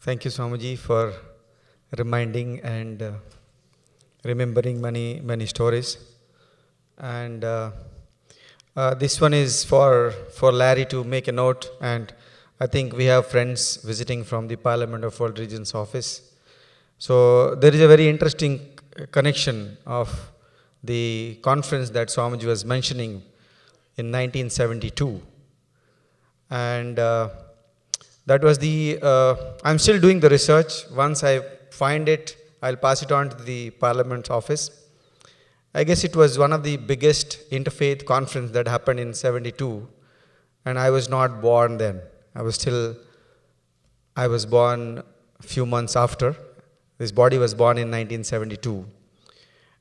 Thank you, Swamiji, for reminding and remembering many stories. And this one is for Larry to make a note. And I think we have friends visiting from the Parliament of World Region's office. So there is a very interesting connection of the conference that Swamiji was mentioning in 1972. And that was I'm still doing the research. Once I find it, I'll pass it on to the Parliament's office. I guess it was one of the biggest interfaith conference that happened in 72, and I was not born then. I was born a few months after. This body was born in 1972.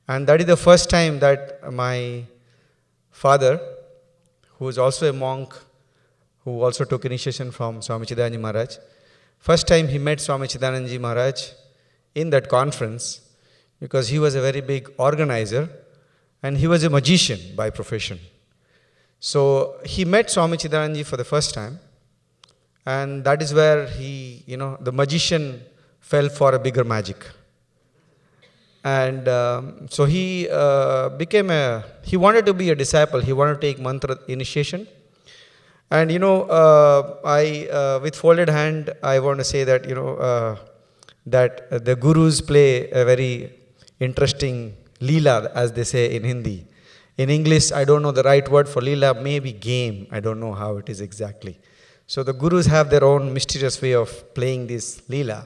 And that is the first time that my father, who is also a monk, who also took initiation from Swami Chidanand Maharaj, first time he met Swami Chidanand Maharaj in that conference, because he was a very big organizer and he was a magician by profession. So he met Swami Chidanand for the first time, and that is where the magician fell for a bigger magic. And so he he wanted to be a disciple, he wanted to take mantra initiation. And with folded hand, I want to say that, that the gurus play a very interesting leela, as they say in Hindi. In English, I don't know the right word for leela, maybe game. I don't know how it is exactly. So the gurus have their own mysterious way of playing this leela.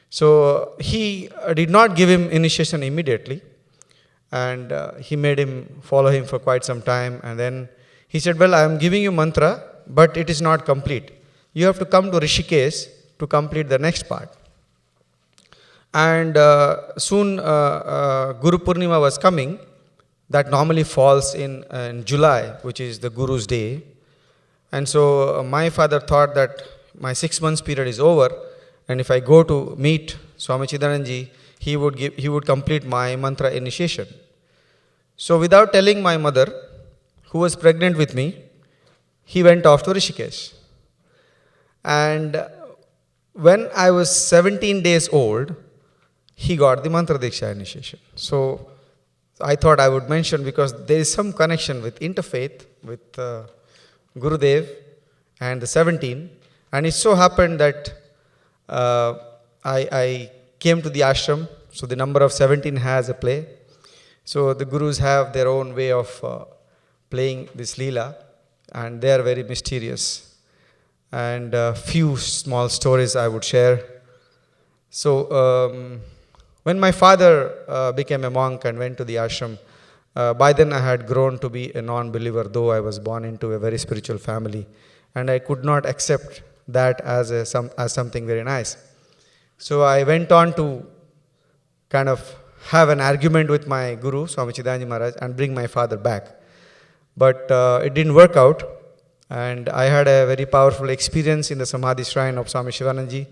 So he did not give him initiation immediately, and he made him follow him for quite some time, and then he said, well, I am giving you mantra, but it is not complete. You have to come to Rishikesh to complete the next part. And soon Guru Purnima was coming. That normally falls in July, which is the Guru's day. And so my father thought that my 6 months period is over, and if I go to meet Swami Chidanand, he would complete my mantra initiation. So without telling my mother, who was pregnant with me, he went off to Rishikesh. And when I was 17 days old, he got the Mantra Diksha initiation. So I thought I would mention, because there is some connection with interfaith, with Gurudev and the 17. And it so happened that I came to the ashram, so the number of 17 has a play. So the gurus have their own way of playing this leela, and they are very mysterious. And a few small stories I would share. So when my father became a monk and went to the ashram, by then I had grown to be a non-believer, though I was born into a very spiritual family, and I could not accept that as something very nice. So I went on to kind of have an argument with my guru, Swami Chidanand Maharaj, and bring my father back. But it didn't work out, and I had a very powerful experience in the Samadhi shrine of Swami Shivanand,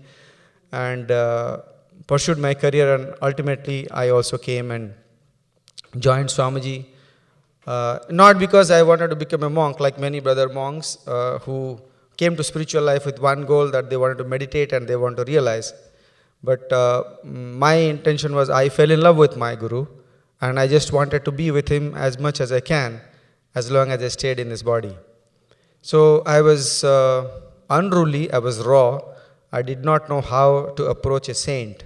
and pursued my career, and ultimately I also came and joined Swamiji. Not because I wanted to become a monk like many brother monks who came to spiritual life with one goal, that they wanted to meditate and they want to realize. But my intention was, I fell in love with my guru, and I just wanted to be with him as much as I can, as long as I stayed in this body. So I was unruly, I was raw, I did not know how to approach a saint.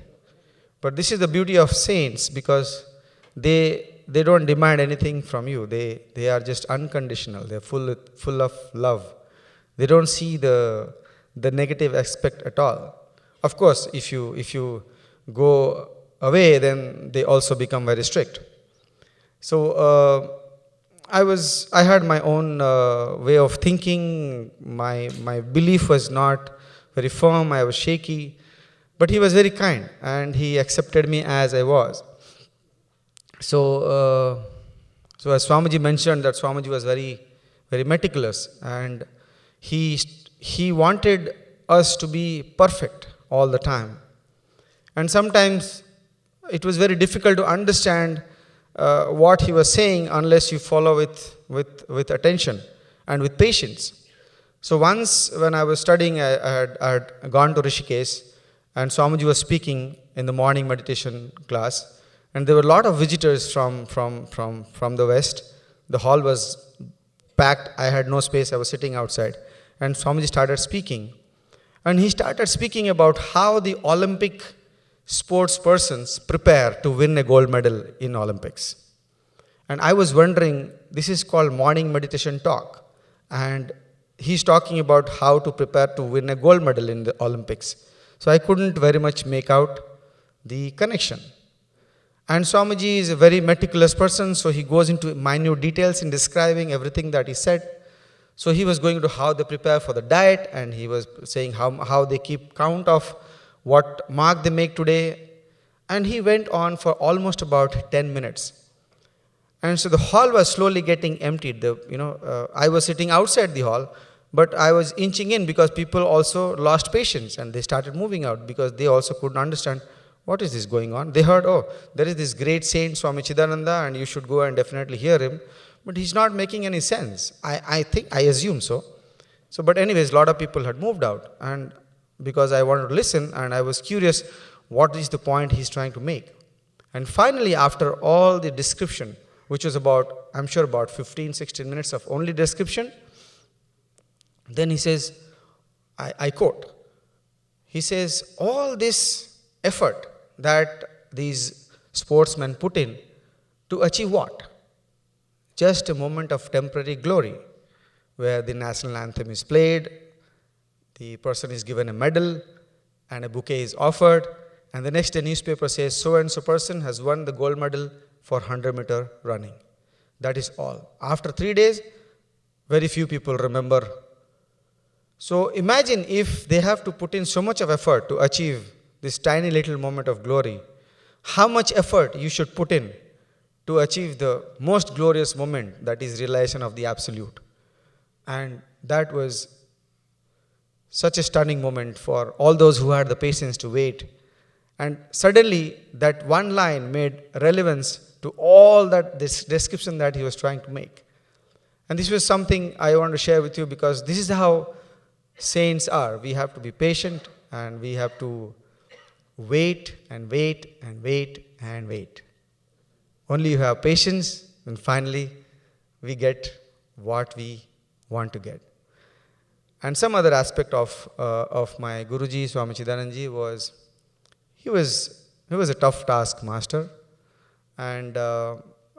But this is the beauty of saints, because they don't demand anything from you. They are just unconditional, they're full of love. They don't see the negative aspect at all. Of course, if you go away, then they also become very strict. So I had my own way of thinking. My belief was not very firm. I was shaky, but he was very kind, and he accepted me as I was. So as Swamiji mentioned, that Swamiji was very, very meticulous, and he wanted us to be perfect all the time. And sometimes it was very difficult to understand what he was saying unless you follow with attention and with patience. So once when I was studying, I had gone to Rishikesh, and Swamiji was speaking in the morning meditation class, and there were a lot of visitors from the west. The hall was packed. I had no space. I was sitting outside, and Swamiji started speaking, and he started speaking about how the Olympic sports persons prepare to win a gold medal in Olympics. And I was wondering, this is called morning meditation talk, and he's talking about how to prepare to win a gold medal in the Olympics. So I couldn't very much make out the connection. And Swamiji is a very meticulous person, so he goes into minute details in describing everything that he said. So he was going to how they prepare for the diet, and he was saying how they keep count of what mark they make today. And he went on for almost about 10 minutes. And so the hall was slowly getting emptied. I was sitting outside the hall, but I was inching in because people also lost patience and they started moving out because they also couldn't understand what is this going on. They heard, oh, there is this great saint Swami Chidananda and you should go and definitely hear him. But he's not making any sense. I assume so. But anyways, a lot of people had moved out. And because I wanted to listen and I was curious, what is the point he's trying to make? And finally, after all the description, which was I'm sure about 15, 16 minutes of only description, then he says, I quote, he says, all this effort that these sportsmen put in to achieve what? Just a moment of temporary glory, where the national anthem is played, the person is given a medal, and a bouquet is offered, and the next day newspaper says, so-and-so person has won the gold medal for 100-meter running. That is all. After 3 days, very few people remember. So imagine if they have to put in so much of effort to achieve this tiny little moment of glory, how much effort you should put in to achieve the most glorious moment, that is realization of the absolute. And that was such a stunning moment for all those who had the patience to wait. And suddenly that one line made relevance to all that this description that he was trying to make. And this was something I want to share with you because this is how saints are. We have to be patient and we have to wait and wait and wait and wait. Only you have patience and finally we get what we want to get. And some other aspect of my Guruji, Swami Chidanandaji, was he was a tough taskmaster. And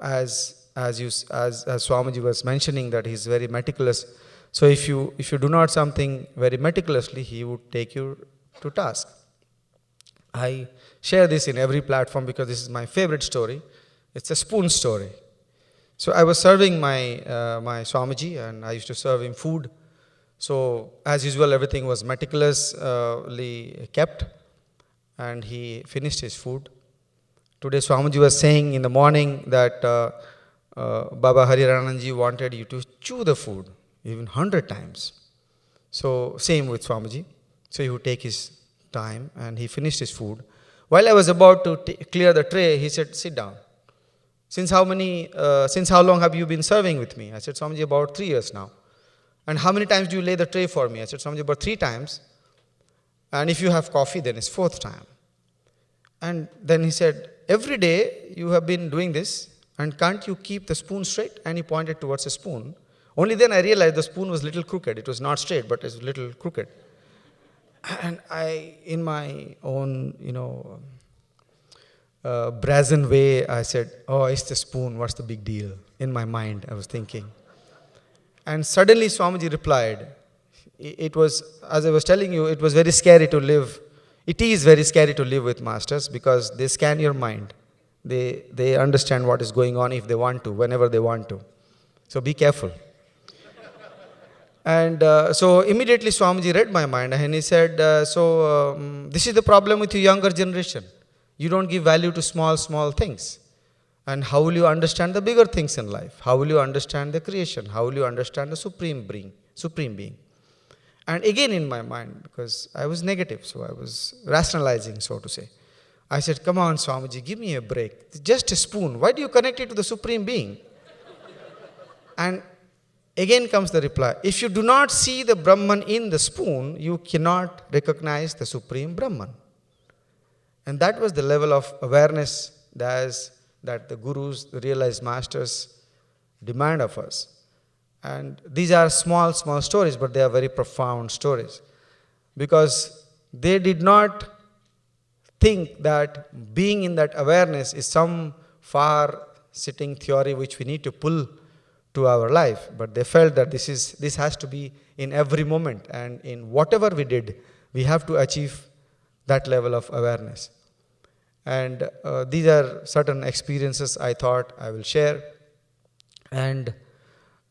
as Swamiji was mentioning that he's very meticulous. So if you do not something very meticulously, he would take you to task. I share this in every platform because this is my favorite story. It's a spoon story. So I was serving my Swamiji and I used to serve him food. So as usual, everything was meticulously kept and he finished his food. Today Swamiji was saying in the morning that Baba Harirananji wanted you to chew the food even 100 times. So same with Swamiji. So he would take his time and he finished his food. While I was about to clear the tray, he said, sit down. Since how long have you been serving with me? I said, Swamiji, about 3 years now. And how many times do you lay the tray for me? I said, Swamiji, about 3 times. And if you have coffee, then it's 4th time. And then he said, every day you have been doing this and can't you keep the spoon straight? And he pointed towards the spoon. Only then I realized the spoon was a little crooked. It was not straight, but it was a little crooked. And I, in my own, brazen way, I said, oh, it's the spoon. What's the big deal? In my mind, I was thinking. And suddenly Swamiji replied, it was, as I was telling you, it was very scary to live. It is very scary to live with masters because they scan your mind. They understand what is going on if they want to, whenever they want to. So be careful. And so immediately Swamiji read my mind and he said, this is the problem with your younger generation. You don't give value to small things. And how will you understand the bigger things in life? How will you understand the creation? How will you understand the supreme being? And again in my mind, because I was negative, so I was rationalizing, so to say. I said, come on, Swamiji, give me a break. It's just a spoon. Why do you connect it to the supreme being? And again comes the reply. If you do not see the Brahman in the spoon, you cannot recognize the supreme Brahman. And that was the level of awareness that the gurus, the realized masters demand of us. And these are small, small stories, but they are very profound stories. Because they did not think that being in that awareness is some far sitting theory which we need to pull to our life, but they felt that this has to be in every moment, and in whatever we did, we have to achieve that level of awareness. And these are certain experiences I thought I will share. And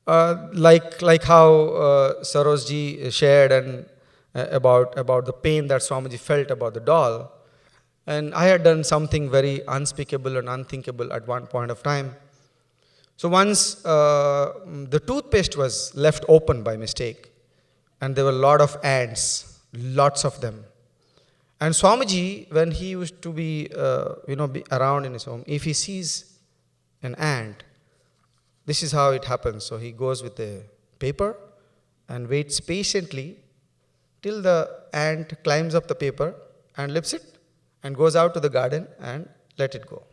like how Sarojji shared and about the pain that Swamiji felt about the doll, and I had done something very unspeakable and unthinkable at one point of time. So once the toothpaste was left open by mistake, and there were a lot of ants, lots of them. And Swamiji, when he used to be around in his home, if he sees an ant, this is how it happens. So he goes with a paper and waits patiently till the ant climbs up the paper and lifts it and goes out to the garden and let it go.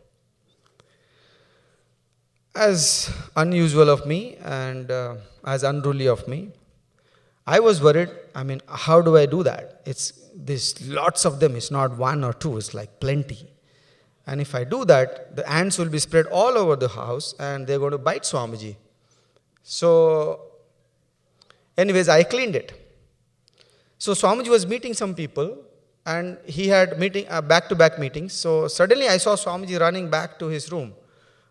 As unusual of me and as unruly of me, I was worried. I mean, how do I do that? There's lots of them. It's not one or two. It's like plenty. And if I do that, the ants will be spread all over the house and they're going to bite Swamiji. So, anyways, I cleaned it. So Swamiji was meeting some people and he had back-to-back meetings. So suddenly I saw Swamiji running back to his room.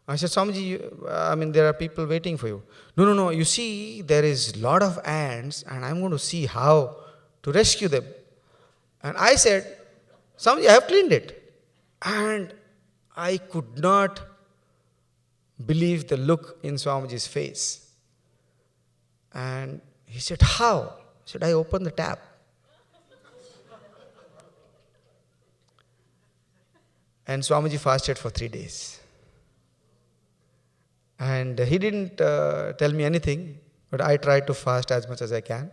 I said, Swamiji, there are people waiting for you. No, you see, there is a lot of ants and I'm going to see how to rescue them. And I said, Swamiji, I have cleaned it. And I could not believe the look in Swamiji's face. And he said, how? I said, I opened the tap. And Swamiji fasted for 3 days. And he didn't tell me anything, but I tried to fast as much as I can.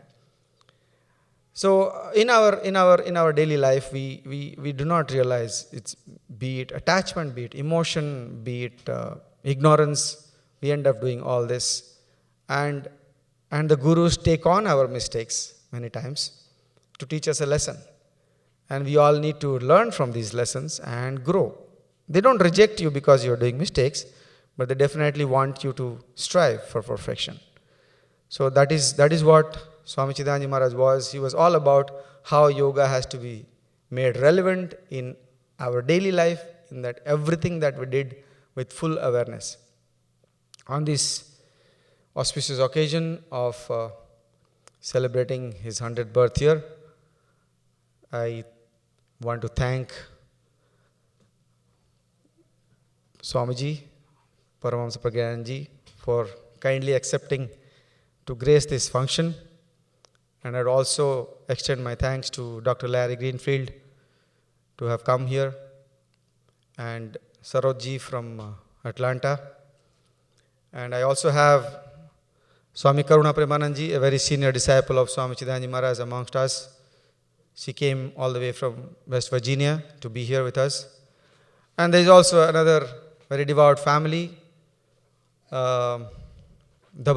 So in our daily life, we do not realize it's, be it attachment, be it emotion, be it ignorance, we end up doing all this. And the gurus take on our mistakes many times to teach us a lesson. And we all need to learn from these lessons and grow. They don't reject you because you're doing mistakes, but they definitely want you to strive for perfection. So that is what Swami Chidanand Maharaj was. He was all about how yoga has to be made relevant in our daily life, in that everything that we did with full awareness. On this auspicious occasion of celebrating his 100th birth year, I want to thank Swamiji, Paramahamsa Pragyananji, for kindly accepting to grace this function. And I'd also extend my thanks to Dr. Larry Greenfield to have come here, and Sarojji from Atlanta. And I also have Swami Karuna Premananji, a very senior disciple of Swami Chidanand Maharaj amongst us. She came all the way from West Virginia to be here with us. And there is also another very devout family, Dhabal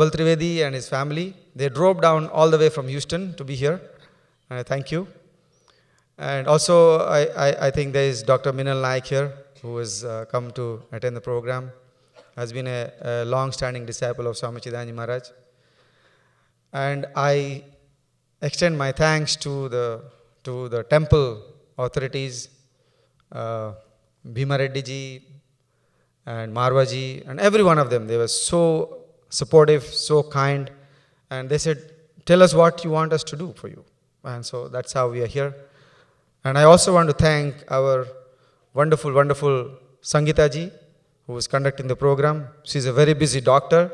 Trivedi and his family. They drove down all the way from Houston to be here. And I thank you. And also, I think there is Dr. Minal Naik here, who has come to attend the program. Has been a long-standing disciple of Swami Chidanand Maharaj. And I extend my thanks to the temple authorities, Bhima Reddy ji and Marwa ji, and every one of them. They were so supportive, so kind, and they said, tell us what you want us to do for you. And so that's how we are here. And I also want to thank our wonderful, wonderful Sangeeta ji, who is conducting the program. She's a very busy doctor,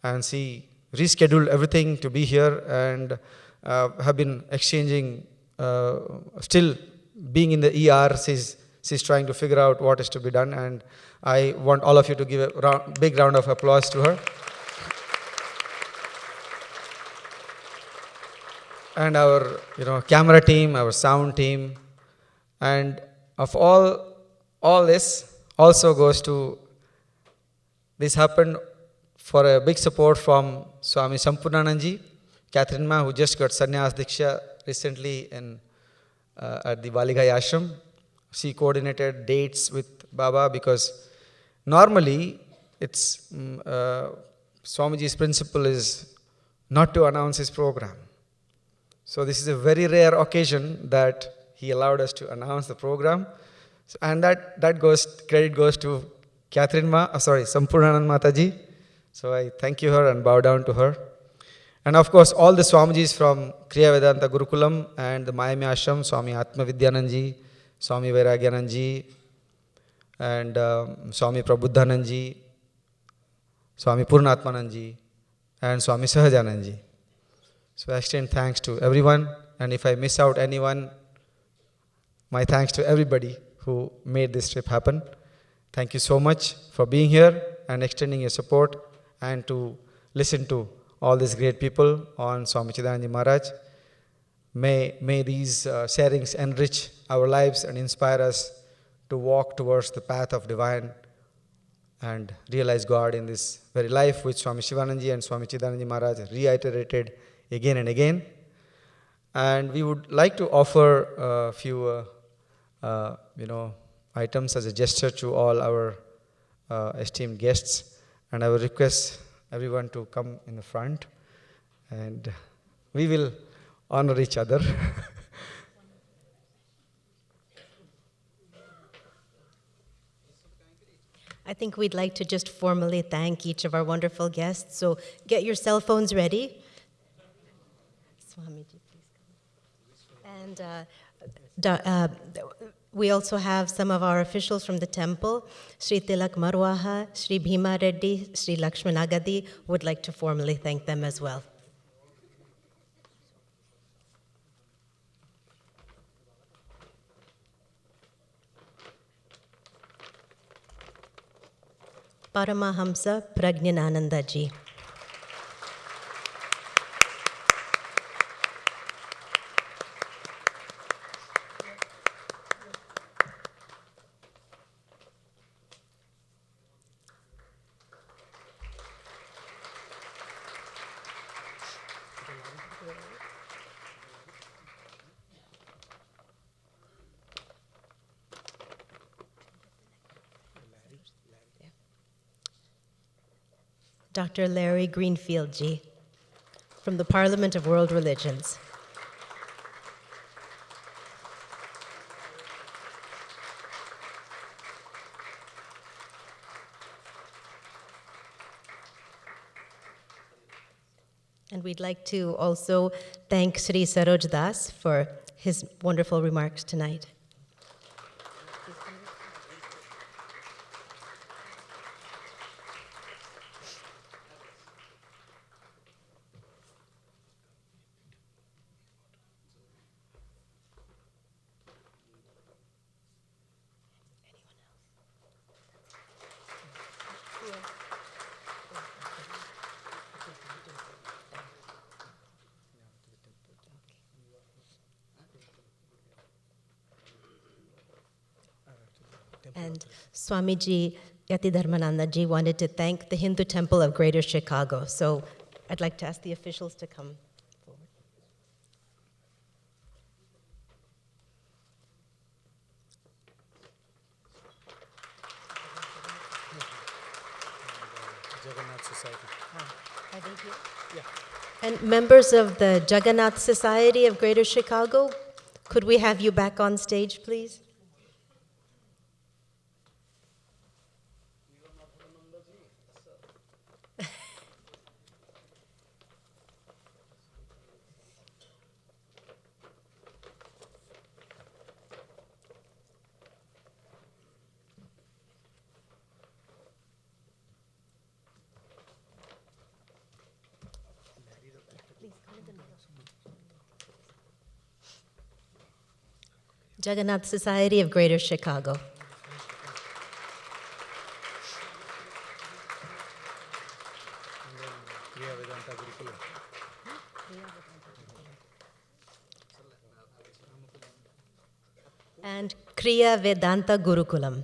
and she rescheduled everything to be here and have been exchanging, still being in the ER. She's trying to figure out what is to be done, and I want all of you to give a big round of applause to her. And our camera team, our sound team, and of all all this also goes to, this happened for a big support from Swami Sampurnananji, Catherine Ma, who just got sannyas diksha recently at the Valighai ashram. She coordinated dates with Baba because normally it's Swamiji's principle is not to announce his program. So this is a very rare occasion that he allowed us to announce the program. And that credit goes to Sampurnanand Mataji. So I thank you her and bow down to her. And of course, all the Swamijis from Kriya Vedanta Gurukulam and the Mayami Ashram, Swami Atma Vidyananji, Swami Vairagyananji, and Swami Prabuddhananji, Swami Purnatmananji, and Swami Sahajananji. So I extend thanks to everyone, and if I miss out anyone, my thanks to everybody who made this trip happen. Thank you so much for being here and extending your support and to listen to all these great people on Swami Chidanand Maharaj. May these sharings enrich our lives and inspire us to walk towards the path of divine and realize God in this very life, which Swami Shivananji and Swami Chidanand Maharaj reiterated again and again. And we would like to offer a few items as a gesture to all our esteemed guests. And I will request everyone to come in the front and we will honor each other. I think we'd like to just formally thank each of our wonderful guests. So get your cell phones ready. Swamiji, please come. And we also have some of our officials from the temple, Sri Tilak Marwaha, Sri Bhima Reddy, Sri Lakshman Agadi, would like to formally thank them as well. Paramahamsa Prajnanananda Ji. Dr. Larry Greenfield Ji, from the Parliament of World Religions. And we'd like to also thank Sri Saroj Das for his wonderful remarks tonight. And Swamiji Yatidharmananda Ji wanted to thank the Hindu Temple of Greater Chicago. So I'd like to ask the officials to come forward. Jagannath Society. Are they here? Yeah. And members of the Jagannath Society of Greater Chicago, could we have you back on stage, please? Jagannath Society of Greater Chicago. And Kriya Vedanta Gurukulam.